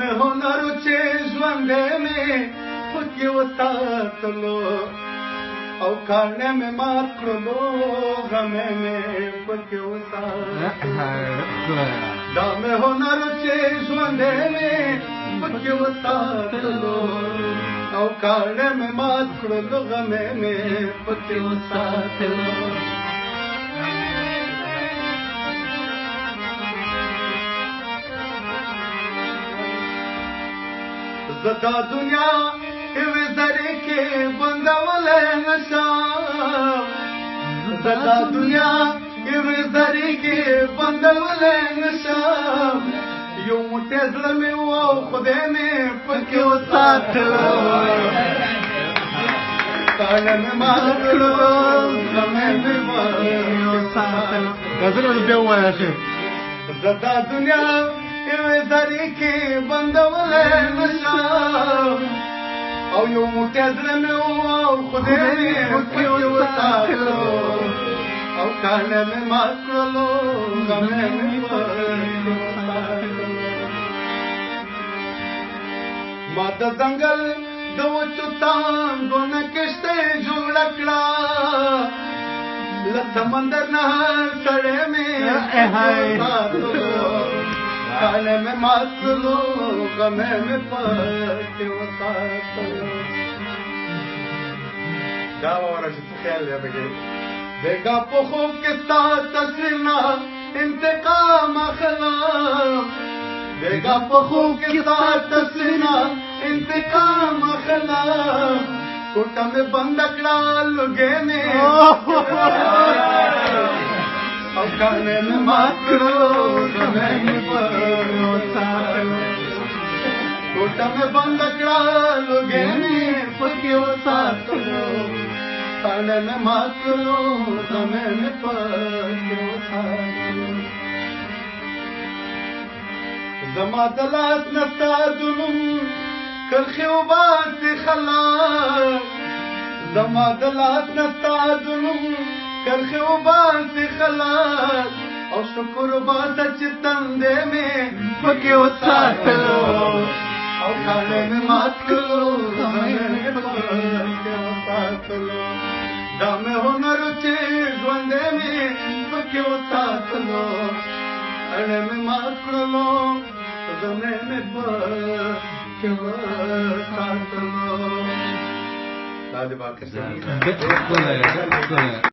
مې هنر چې ژوند مې پکې وساتلو او کاڼه مې مات کړلو غم مې پکې وساتلو دا مې هنر چې ژوند مې پکې وساتلو او کاڼه مې مات کړلو غم مې پکې وساتلو زدا دنیا یوې ذرې کې بندولی نشم زدا دنیا یوې ذرې کې بندولی نشم یو موټی زړه مې و او خدای مې پکې وساتلو کاڼه مې مات کړو غم مې وساتلو غزلونه بیا ووایه شیخ زدا دنیا یوې ذرې کې بندولی نشم او یو موټی زړه مې و او خدای مې پکې وساتلو او کاڼه مې مات کړلو غم مې وساتلو ما د ځنګل د وچو تانګو نه کښتۍ جوړه کړه له سمندر نه سړی مې کاڼه مې مات کړلو غم مې پکې وساتلو دا واوره چې څه خیال دی پکې بیګا په خوب کې ستا تصویر نه انتقام اخلم بیګا په خوب کې ستا تصویر نه انتقام اخلم کوټه مې بند کړه لوګې مې او کاڼه مې مات کړو غم مې پکې وساتلو کوټه مې بند کړه لوګې مې پکې وساتلو کاڼه مې مات کړو غم مې پکې وساتلو زما د لاس نه ستا ظلم کرښې وباسي خلاص زما د لاس نه ستا ظلم کرښې وباسي خلاص او شکر وباسه چې تندی مې پکې وساتلو او کاڼه مې مات کړلو غم مې پکې وساتلو دا مې هنر چې ژوند مې پکې وساتلو کاڼه مې مات کړلو غم مې پکې وساتلو دا دې باقي